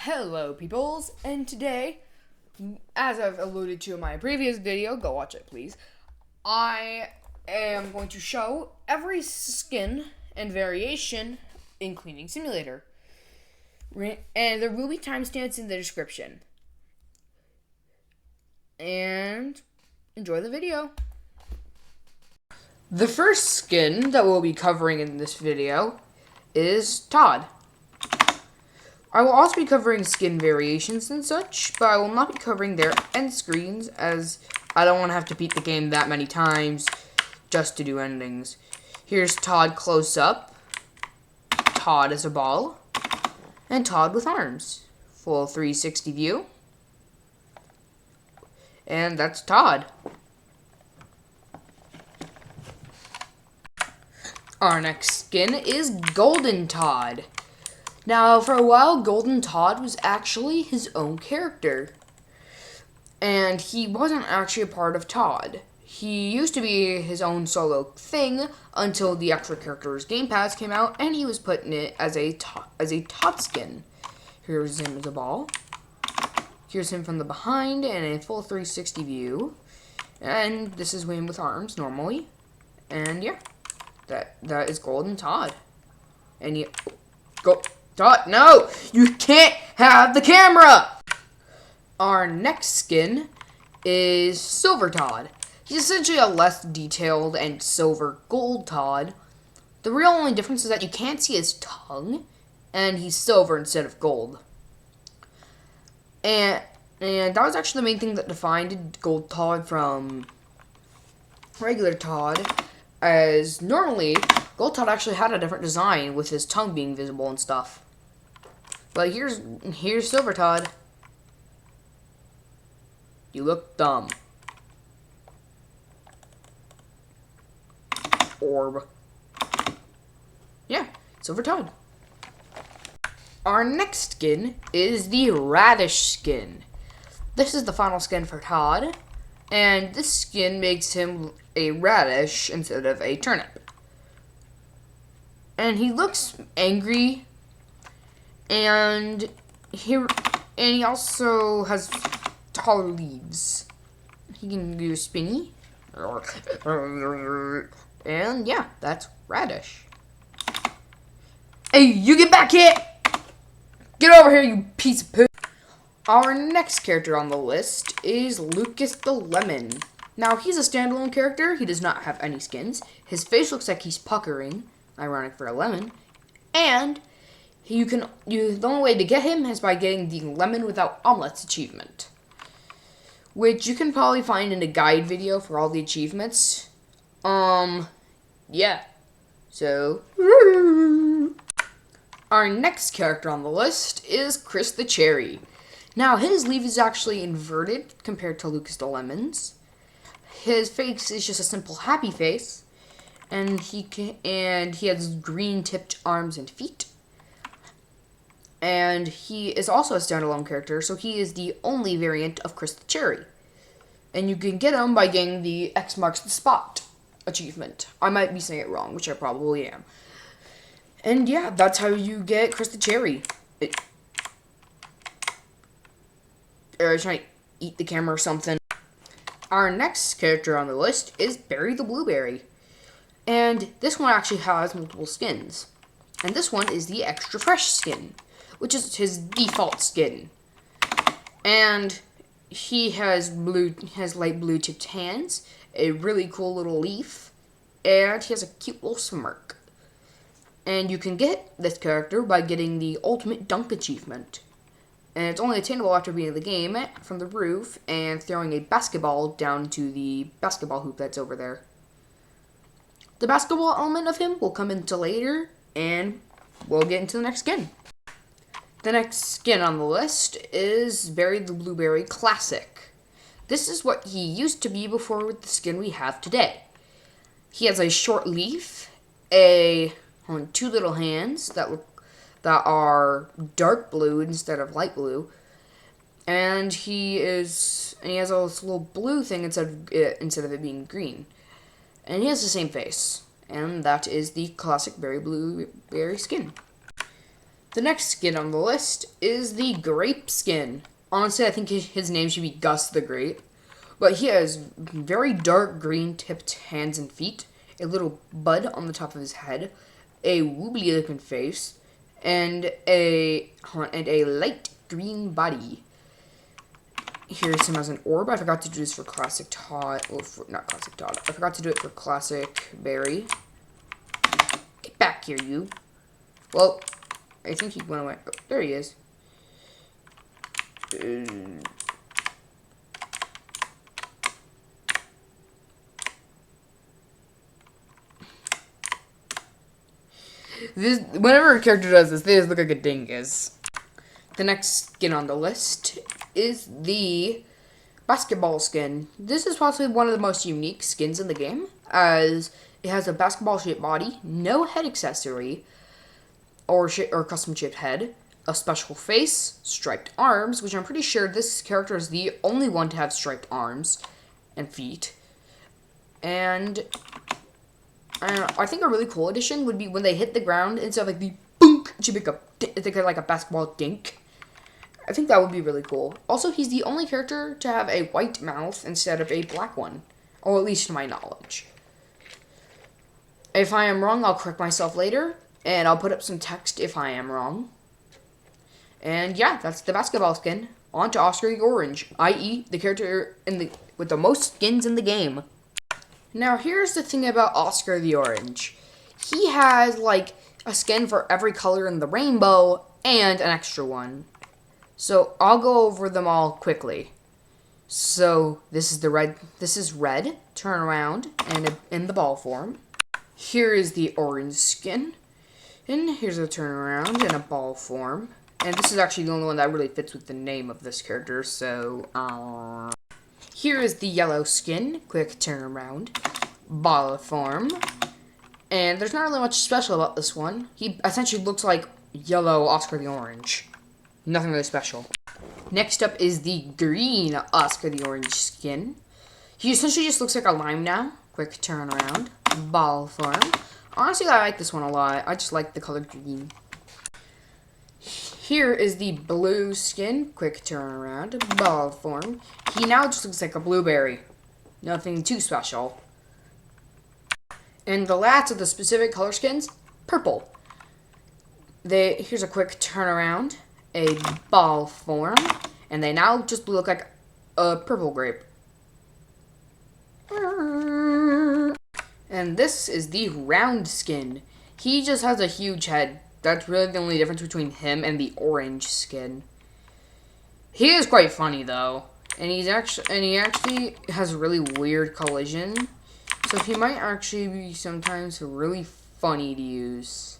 Hello peoples, and today, as I've alluded to in my previous video, go watch it please, I am going to show every skin and variation in Cleaning Simulator. And there will be timestamps in the description. And enjoy the video. The first skin that we'll be covering in this video is Todd. I will also be covering skin variations and such, but I will not be covering their end screens as I don't want to have to beat the game that many times just to do endings. Here's Todd close up, Todd as a ball, and Todd with arms. Full 360 view. And that's Todd. Our next skin is Golden Todd. Now, for a while, Golden Todd was actually his own character. And he wasn't actually a part of Todd. He used to be his own solo thing until the extra characters Game Pass came out, and he was put in it as a Todd skin. Here's him as a ball. Here's him from the behind and a full 360 view. And this is him with arms, normally. And yeah, that is Golden Todd. And go... Todd, no! You can't have the camera! Our next skin is Silver Todd. He's essentially a less detailed and silver gold Todd. The real only difference is that you can't see his tongue, and he's silver instead of gold. And that was actually the main thing that defined Gold Todd from regular Todd, as normally, Gold Todd actually had a different design with his tongue being visible and stuff. But here's Silver Todd. You look dumb. Orb. Yeah, Silver Todd. Our next skin is the Radish skin. This is the final skin for Todd, and this skin makes him a radish instead of a turnip. And he looks angry. And he also has taller leaves. He can do spinny. And yeah, that's Radish. Hey, you get back here! Get over here, you piece of poo! Our next character on the list is Lucas the Lemon. Now, he's a standalone character. He does not have any skins. His face looks like he's puckering. Ironic for a lemon. And the only way to get him is by getting the Lemon Without Omelets achievement, which you can probably find in a guide video for all the achievements. Yeah. So, our next character on the list is Chris the Cherry. Now, his leaf is actually inverted compared to Lucas the Lemon's. His face is just a simple happy face, and he has green-tipped arms and feet. And he is also a standalone character, so he is the only variant of Chris the Cherry. And you can get him by getting the X marks the spot achievement. I might be saying it wrong, which I probably am. And yeah, that's how you get Chris the Cherry. I was trying to eat the camera or something. Our next character on the list is Berry the Blueberry. And this one actually has multiple skins. And this one is the Extra Fresh skin, which is his default skin. And he has light blue tipped hands, a really cool little leaf, and he has a cute little smirk. And you can get this character by getting the Ultimate Dunk achievement. And it's only attainable after beating the game from the roof and throwing a basketball down to the basketball hoop that's over there. The basketball element of him will come into later, and we'll get into the next skin. The next skin on the list is Berry the Blueberry Classic. This is what he used to be before with the skin we have today. He has a short leaf, two little hands that are dark blue instead of light blue, and he has a little blue thing instead of it being green. And he has the same face, and that is the classic Berry Blueberry skin. The next skin on the list is the Grape skin. Honestly, I think his name should be Gus the Grape. But he has very dark green tipped hands and feet, a little bud on the top of his head, a wobbly looking face, and a light green body. Here's him as an orb. I forgot to do this for Classic Todd. Well, not Classic Todd. I forgot to do it for Classic Barry. Get back here, you. Well, I think he went away. Oh, there he is. Whenever a character does this, they just look like a dingus. The next skin on the list is the basketball skin. This is possibly one of the most unique skins in the game, as it has a basketball-shaped body, no head accessory, or custom-shaped head, a special face, striped arms, which I'm pretty sure this character is the only one to have striped arms and feet, and I think a really cool addition would be when they hit the ground, instead of like the boonk, it should make like a basketball dink. I think that would be really cool. Also, he's the only character to have a white mouth instead of a black one, or at least to my knowledge. If I am wrong, I'll correct myself later, and I'll put up some text if I am wrong. And yeah, that's the basketball skin. On to Oscar the Orange, i.e. the character with the most skins in the game. Now, here's the thing about Oscar the Orange. He has, like, a skin for every color in the rainbow, and an extra one. So, I'll go over them all quickly. So, this is red, turn around, and in the ball form. Here is the orange skin. And here's a turn around in a ball form. And this is actually the only one that really fits with the name of this character, so, Here is the yellow skin, quick turn around, ball form, and there's not really much special about this one. He essentially looks like yellow Oscar the Orange. Nothing really special. Next up is the green Oscar the Orange skin. He essentially just looks like a lime now. Quick turn around, ball form. Honestly, I like this one a lot. I just like the color green. Here is the blue skin, quick turn around, ball form. He now just looks like a blueberry. Nothing too special. And the last of the specific color skins, purple. Here's a quick turnaround, a ball form, and they now just look like a purple grape. And this is the round skin. He just has a huge head. That's really the only difference between him and the orange skin. He is quite funny though, and he actually has really weird collision, so he might actually be sometimes really funny to use.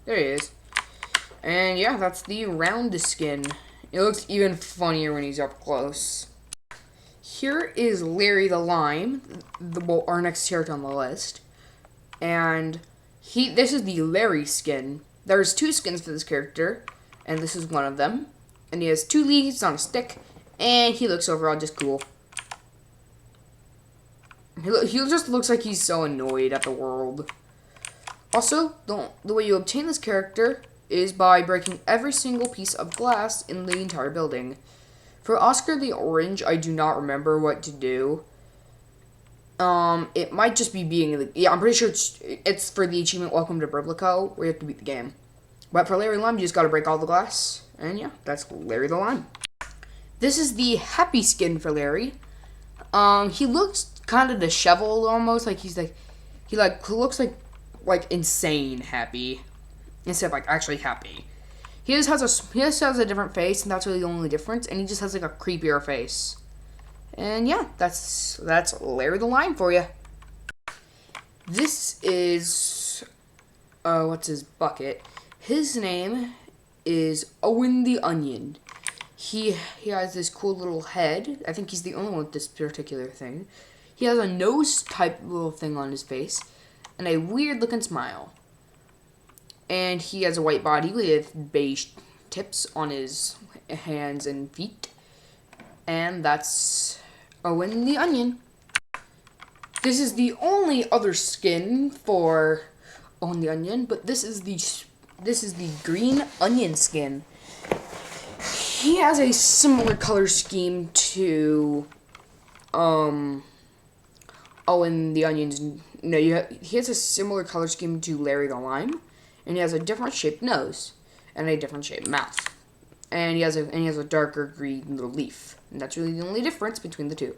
There he is. And yeah, that's the round skin. It looks even funnier when he's up close. Here is Larry the Lime, our next character on the list. And this is the Larry skin. There's two skins for this character, and this is one of them. And he has two leaves on a stick, and he looks overall just cool. He just looks like he's so annoyed at the world. Also, the way you obtain this character is by breaking every single piece of glass in the entire building. For Oscar the Orange, I do not remember what to do. It might just be I'm pretty sure it's for the achievement Welcome to Biblico, where you have to beat the game. But for Larry the Lime, you just gotta break all the glass. And yeah, that's Larry the Lime. This is the happy skin for Larry. He looks kind of disheveled almost, like he looks like insane happy, instead of like actually happy. He just has a different face, and that's really the only difference. And he just has like a creepier face. And yeah, that's Larry the Lime for you. This is what's his bucket? His name is Owen the Onion. He has this cool little head. I think he's the only one with this particular thing. He has a nose type little thing on his face, and a weird looking smile. And he has a white body with beige tips on his hands and feet. And that's Owen the Onion. This is the only other skin for On the Onion, but this is the green onion skin. He has a similar color scheme to Owen the Onion's. No, he has a similar color scheme to Larry the Lime, and he has a different shaped nose and a different shaped mouth, and he has a darker green little leaf, and that's really the only difference between the two.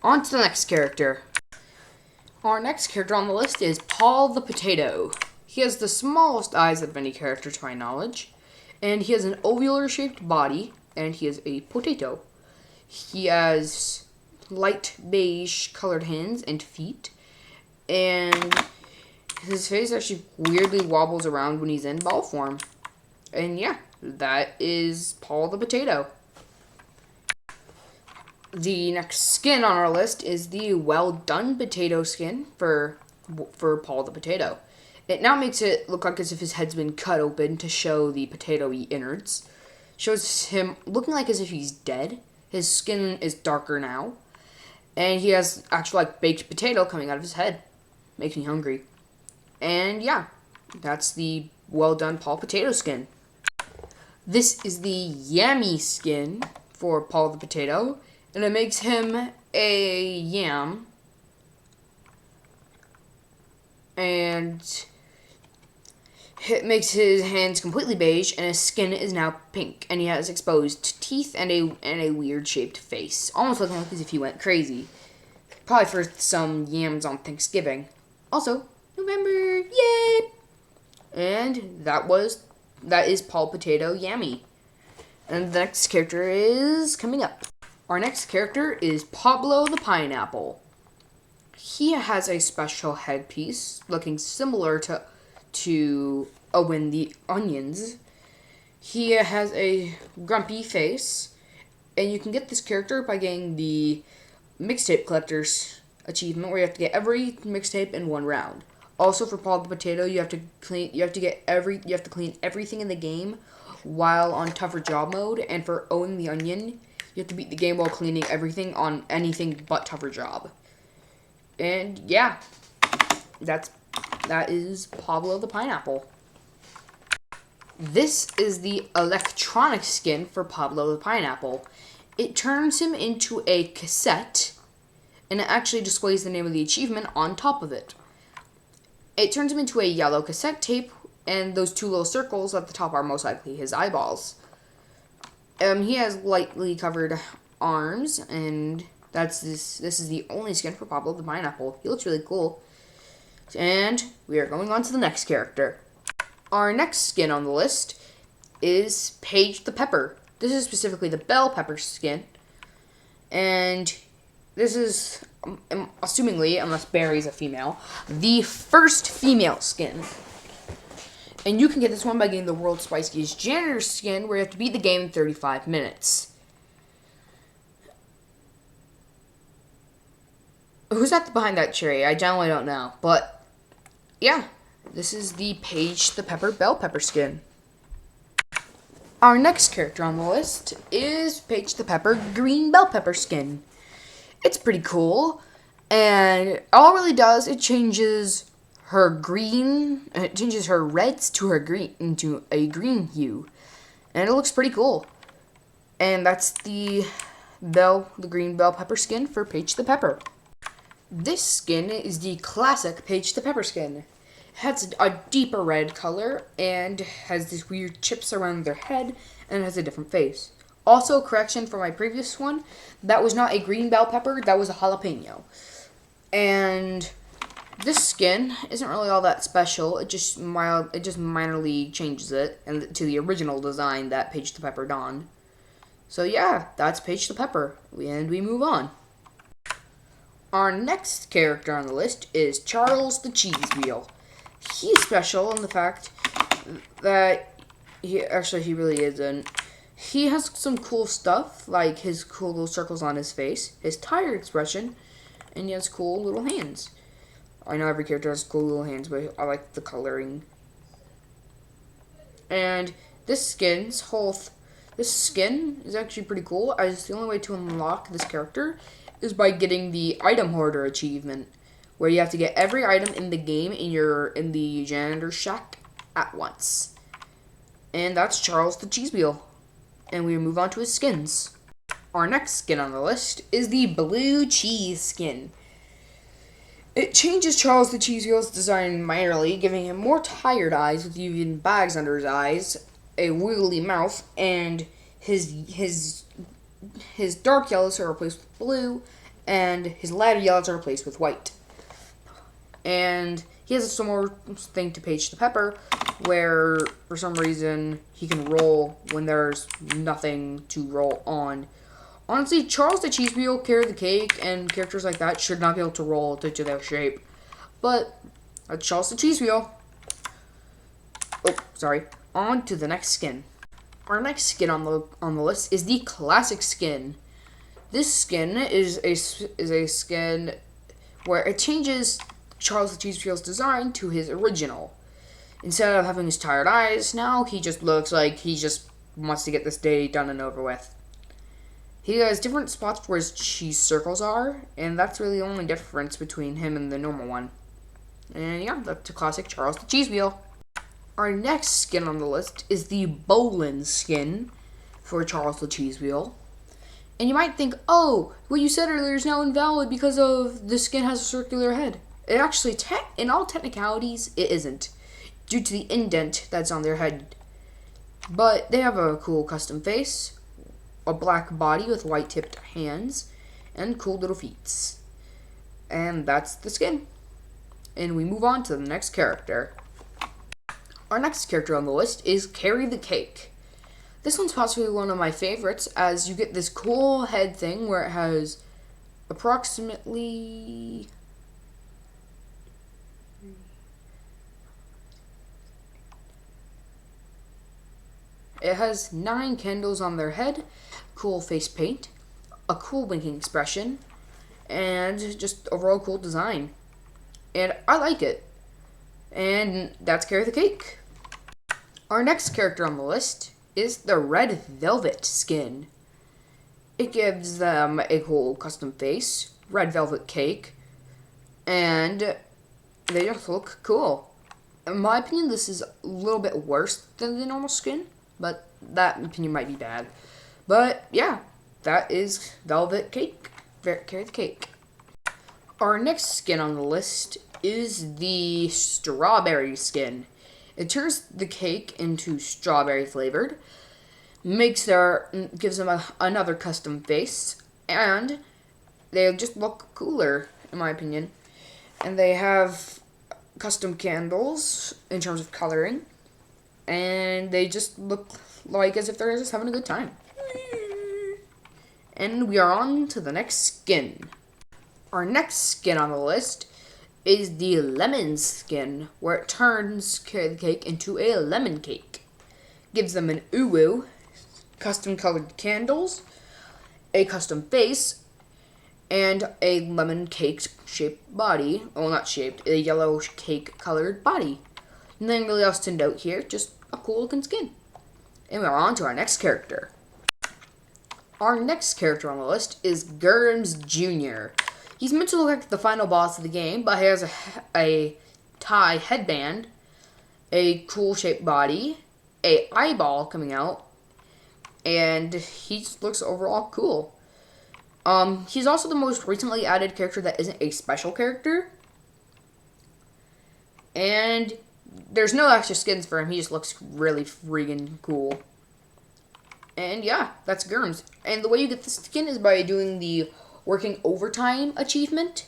On to the next character. Our next character on the list is Paul the Potato. He has the smallest eyes of any character to my knowledge, and he has an ovular-shaped body, and he is a potato. He has light beige colored hands and feet, and his face actually weirdly wobbles around when he's in ball form. And yeah, that is Paul the Potato. The next skin on our list is the Well Done Potato skin for Paul the Potato. It now makes it look like as if his head's been cut open to show the potato-y innards. Shows him looking like as if he's dead. His skin is darker now. And he has actual baked potato coming out of his head. Makes me hungry. And yeah, that's the Well Done Paul Potato skin. This is the Yummy skin for Paul the Potato. And it makes him a yam. And it makes his hands completely beige, and his skin is now pink. And he has exposed teeth and a weird shaped face. Almost looking like as if he went crazy. Probably for some yams on Thanksgiving. Also, November, yay! And that is Paul Potato Yummy. And the next character is coming up. Our next character is Pablo the Pineapple. He has a special headpiece looking similar to Owen the Onion's. He has a grumpy face, and you can get this character by getting the Mixtape Collector's achievement, where you have to get every mixtape in one round. Also, for Paul the Potato, you have to clean everything in the game while on tougher job mode, and for Owen the Onion, you have to beat the game while cleaning everything on anything but tougher job. And yeah, that is Pablo the Pineapple. This is the electronic skin for Pablo the Pineapple. It turns him into a cassette, and it actually displays the name of the achievement on top of it. It turns him into a yellow cassette tape, and those two little circles at the top are most likely his eyeballs. He has lightly covered arms, and this is the only skin for Pablo the Pineapple. He looks really cool. And we are going on to the next character. Our next skin on the list is Paige the Pepper. This is specifically the bell pepper skin. And this is, assumingly, unless Barry's a female, the first female skin. And you can get this one by getting the World's Spiciest Janitor skin, where you have to beat the game in 35 minutes. Who's behind that cherry? I generally don't know. But, yeah, this is the Paige the Pepper bell pepper skin. Our next character on the list is Paige the Pepper green bell pepper skin. It's pretty cool, and all it really does, it changes her reds to her green into a green hue, and it looks pretty cool. And that's the green bell pepper skin for Paige the Pepper. This skin is the classic Paige the Pepper skin. It has a deeper red color and has these weird chips around their head, and has a different face. Also, correction for my previous one, that was not a green bell pepper, that was a jalapeno. And this skin isn't really all that special. It just minorly changes it and to the original design that Paige the Pepper donned. So yeah, that's Paige the Pepper, and we move on. Our next character on the list is Charles the Cheese Wheel. He's special in the fact that he really isn't. He has some cool stuff, like his cool little circles on his face, his tired expression, and he has cool little hands. I know every character has cool little hands, but I like the coloring. And this skin is actually pretty cool, as the only way to unlock this character is by getting the Item Hoarder achievement, where you have to get every item in the game in the janitor shack at once. And that's Charles the Cheese Wheel. And we move on to his skins. Our next skin on the list is the blue cheese skin. It changes Charles the Cheese Wheel's design minorly, giving him more tired eyes with even bags under his eyes, a wiggly mouth, and his dark yellows are replaced with blue, and his lighter yellows are replaced with white. And he has a similar thing to Paige the Pepper, where for some reason he can roll when there's nothing to roll on. Honestly, Charles the Cheese Wheel, Carrie the Cake, and characters like that should not be able to roll due to their shape. But that's Charles the Cheese Wheel. Oh, sorry. On to the next skin. Our next skin on the list is the classic skin. This skin is a skin where it changes Charles the Cheese Wheel's design to his original. Instead of having his tired eyes, now he just looks like he just wants to get this day done and over with. He has different spots where his cheese circles are, and that's really the only difference between him and the normal one. And yeah, that's a classic Charles the Cheese Wheel. Our next skin on the list is the Bolin skin for Charles the Cheese Wheel. And you might think, oh, what you said earlier is now invalid because of the skin has a circular head. It actually, in all technicalities, it isn't, due to the indent that's on their head. But they have a cool custom face, a black body with white tipped hands, and cool little feet. And that's the skin. And we move on to the next character. Our next character on the list is Carrie the Cake. This one's possibly one of my favorites, as you get this cool head thing where it has approximately... It has 9 candles on their head, cool face paint, a cool winking expression, and just overall cool design. And I like it. And that's Carrie the Cake. Our next character on the list is the Red Velvet skin. It gives them a cool custom face, red velvet cake, and they just look cool. In my opinion, this is a little bit worse than the normal skin, but that opinion might be bad. But yeah, that is Velvet Cake, Carrie the Cake. Our next skin on the list is the Strawberry skin. It turns the cake into strawberry flavored, gives them another custom face, and they just look cooler, in my opinion. And they have custom candles in terms of coloring, and they just look like as if they're just having a good time. And we are on to the next skin. Our next skin on the list is the Lemon skin, where it turns Carrie the Cake into a lemon cake. Gives them an uwu, custom colored candles, a custom face, and a lemon cake shaped body. Well, not shaped, a yellow cake colored body. Nothing really else to note here, just a cool looking skin. And we're on to our next character. Our next character on the list is Germs Jr. He's meant to look like the final boss of the game, but he has a tie headband, a cool shaped body, a eyeball coming out, and he just looks overall cool. He's also the most recently added character that isn't a special character. And there's no extra skins for him. He just looks really freaking cool. And yeah, that's Germs. And the way you get the skin is by doing the working overtime achievement,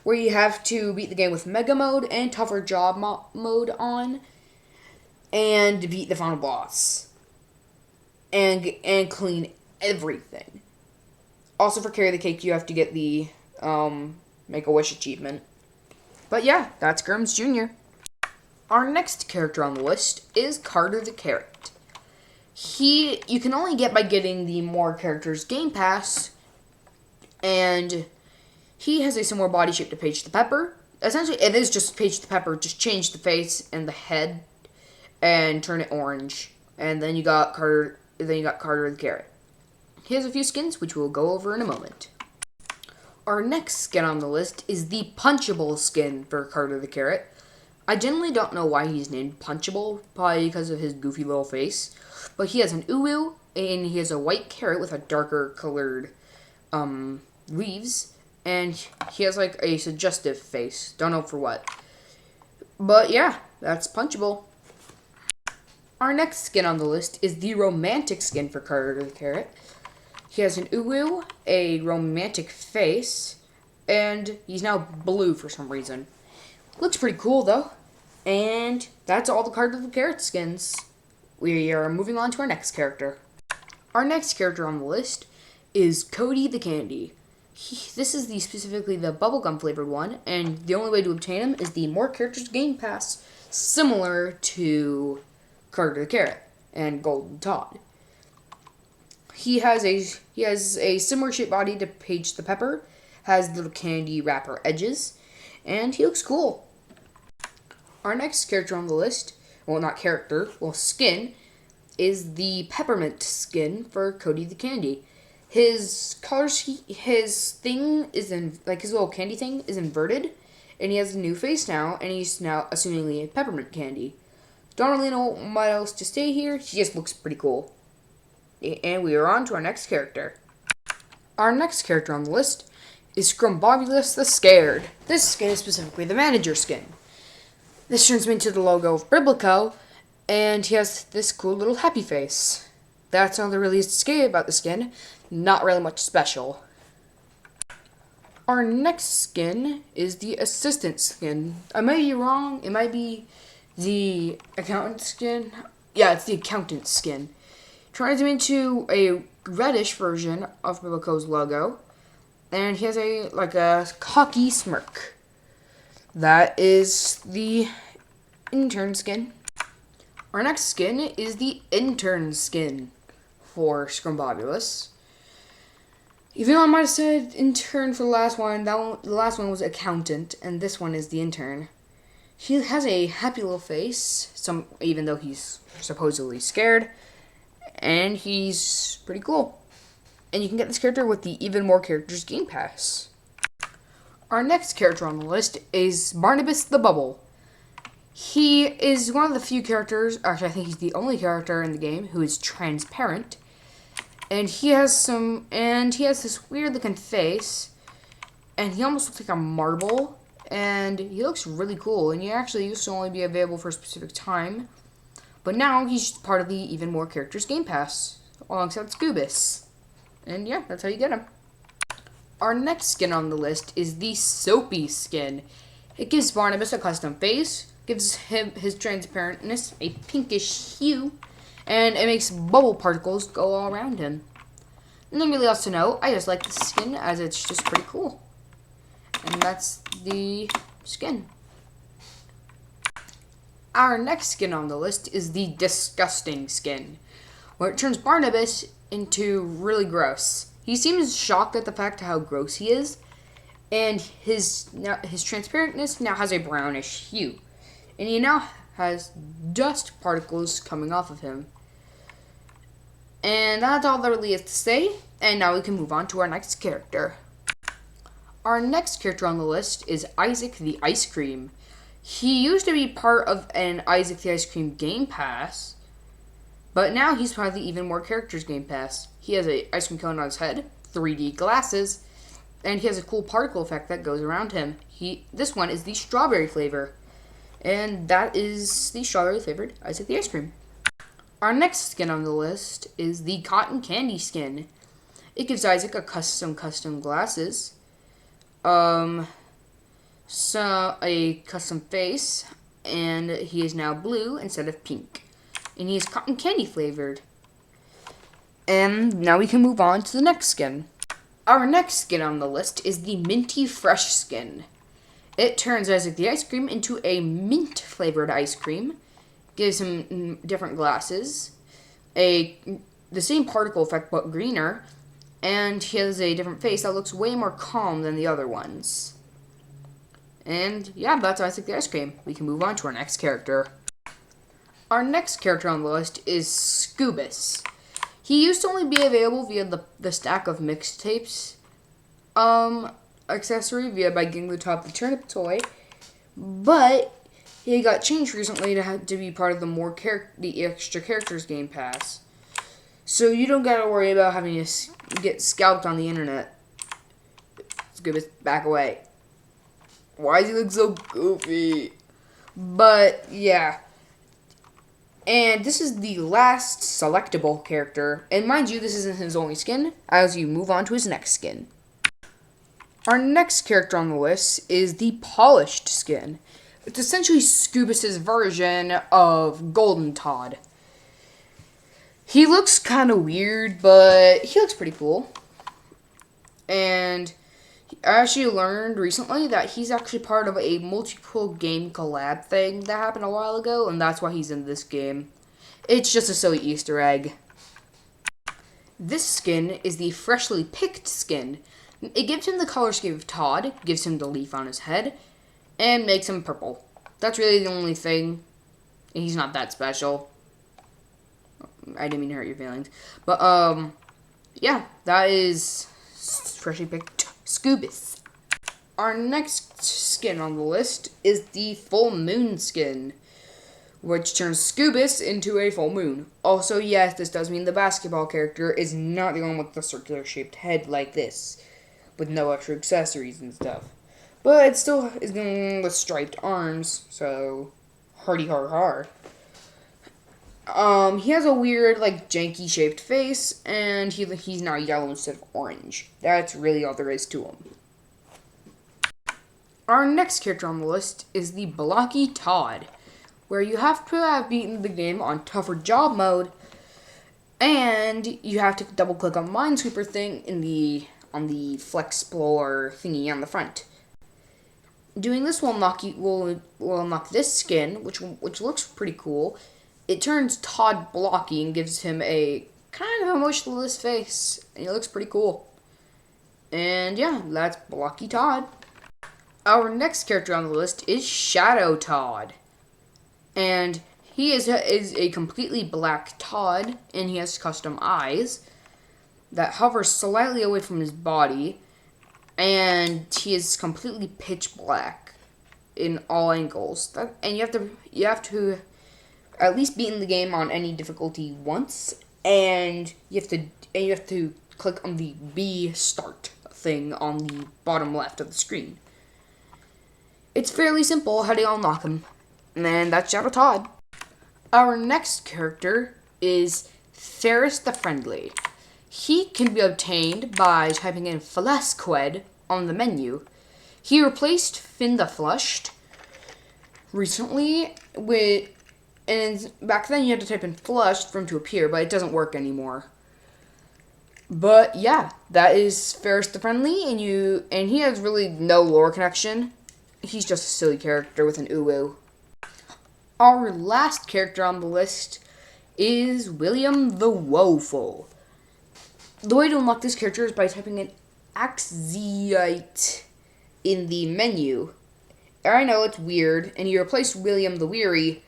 where you have to beat the game with Mega Mode and Tougher Job mode on, and beat the final boss. And clean everything. Also for Carrie the Cake, you have to get the Make-A-Wish achievement. But yeah, that's Germs Jr. Our next character on the list is Carter the Carrot. You can only get by getting the More Characters Game Pass, and he has a similar body shape to Paige the Pepper. Essentially, it is just Paige the Pepper, just change the face and the head and turn it orange. And then you got Carter the Carrot. He has a few skins, which we'll go over in a moment. Our next skin on the list is the Punchable skin for Carter the Carrot. I generally don't know why he's named Punchable, probably because of his goofy little face. But he has an uwu, and he has a white carrot with a darker colored leaves. And he has like a suggestive face. Don't know for what. But yeah, that's Punchable. Our next skin on the list is the romantic skin for Carter the Carrot. He has an uwu, a romantic face, and he's now blue for some reason. Looks pretty cool though. And that's all the Carter the Carrot skins. We are moving on to our next character. Our next character on the list is Cody the Candy. This is specifically the bubblegum flavored one, and the only way to obtain him is the More Characters Game Pass, similar to Carter the Carrot and Golden Todd. He has a similar shaped body to Paige the Pepper, has little candy wrapper edges, and he looks cool. Our next character on the list, skin, is the Peppermint skin for Cody the Candy. His thing is his little candy thing is inverted, and he has a new face now, and he's now assumingly a peppermint candy. Don't really know what else to say here. He just looks pretty cool. And we are on to our next character. Our next character on the list is Scrumbobulus the Scared. This skin is specifically the manager skin. This turns him into the logo of Biblico, and he has this cool little happy face. That's all there really is to say about the skin. Not really much special. Our next skin is the assistant skin. I might be wrong. It might be the accountant skin. Yeah, it's the accountant skin. Turns him into a reddish version of Biblico's logo, and he has a cocky smirk. That is the intern skin. Our next skin is the intern skin for Scrumbobulus. Even though I might have said intern for the last one, the last one was accountant, and this one is the intern. He has a happy little face, even though he's supposedly scared, and he's pretty cool. And you can get this character with the Even More Characters Game Pass. Our next character on the list is Barnabas the Bubble. He is one of the few characters, actually I think he's the only character in the game who is transparent. And he has this weird looking face, and he almost looks like a marble, and he looks really cool, and he actually used to only be available for a specific time, but now he's part of the Even More Characters Game Pass, alongside Scubus. And yeah, that's how you get him. Our next skin on the list is the Soapy skin. It gives Barnabas a custom face, gives him his transparentness a pinkish hue, and it makes bubble particles go all around him. Nothing really else to know. I just like the skin as it's just pretty cool. And that's the skin. Our next skin on the list is the Disgusting skin, where it turns Barnabas into really gross. He seems shocked at the fact of how gross he is, and his transparentness now has a brownish hue. And he now has dust particles coming off of him. And that's all there really is to say, and now we can move on to our next character. Our next character on the list is Isaac the Ice Cream. He used to be part of an Isaac the Ice Cream Game Pass, but now he's part of the Even More Characters Game Pass. He has an ice cream cone on his head, 3D glasses, and he has a cool particle effect that goes around him. This one is the strawberry flavor, and that is the strawberry flavored Isaac the Ice Cream. Our next skin on the list is the Cotton Candy skin. It gives Isaac a custom glasses, a custom face, and he is now blue instead of pink. And he is cotton candy flavored. And now we can move on to the next skin. Our next skin on the list is the Minty Fresh skin. It turns Isaac the Ice Cream into a mint flavored ice cream, gives him different glasses, the same particle effect but greener, and he has a different face that looks way more calm than the other ones. And yeah, that's Isaac the Ice Cream. We can move on to our next character. Our next character on the list is Scubus. He used to only be available via the stack of mixtapes. accessory by getting the top of the turnip toy, but he got changed recently to be part of the extra characters game pass. So you don't gotta worry about having to get scalped on the internet. Scoobus, back away. Why does he look so goofy? But yeah. And this is the last selectable character. And mind you, this isn't his only skin, as you move on to his next skin. Our next character on the list is the Polished skin. It's essentially Scoobus' version of Golden Todd. He looks kind of weird, but he looks pretty cool. And I actually learned recently that he's actually part of a multiple game collab thing that happened a while ago, and that's why he's in this game. It's just a silly Easter egg. This skin is the Freshly Picked skin. It gives him the color scheme of Todd, gives him the leaf on his head, and makes him purple. That's really the only thing. He's not that special. I didn't mean to hurt your feelings. But, yeah, that is Freshly Picked Scoobus. Our next skin on the list is the Full Moon skin, which turns Scoobus into a full moon. Also, yes, this does mean the basketball character is not the one with the circular-shaped head like this, with no extra accessories and stuff. But it still is with striped arms, so hardy har har. He has a weird, janky shaped face, and he's now yellow instead of orange. That's really all there is to him. Our next character on the list is the Blocky Todd, where you have to have beaten the game on tougher job mode, and you have to double click on Minesweeper thing on the Flexplorer thingy on the front. Doing this will unlock this skin, which looks pretty cool. It turns Todd blocky and gives him a kind of emotionless face, and he looks pretty cool. And yeah, that's Blocky Todd. Our next character on the list is Shadow Todd, and he is a completely black Todd, and he has custom eyes that hover slightly away from his body, and he is completely pitch black in all angles. And you have to at least beaten the game on any difficulty once, and you have to click on the B start thing on the bottom left of the screen. It's fairly simple how to unlock him, and that's Shadow Todd. Our next character is Ferris the Friendly. He can be obtained by typing in Flasqued on the menu. He replaced Finn the Flushed recently and back then you had to type in flushed for him to appear, but it doesn't work anymore. But yeah, that is Ferris the Friendly, and he has really no lore connection. He's just a silly character with an uwu. Our last character on the list is William the Woeful. The way to unlock this character is by typing in Axiite in the menu. I know it's weird, and he replaced William the Weary,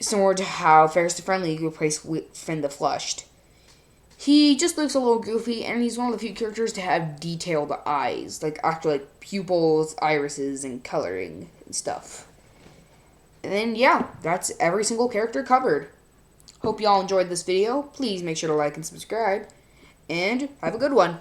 similar to how Ferris the Friendly replaced Finn the Flushed. He just looks a little goofy, and he's one of the few characters to have detailed eyes, actual pupils, irises, and coloring and stuff. And then yeah, that's every single character covered. Hope y'all enjoyed this video. Please make sure to like and subscribe, and have a good one.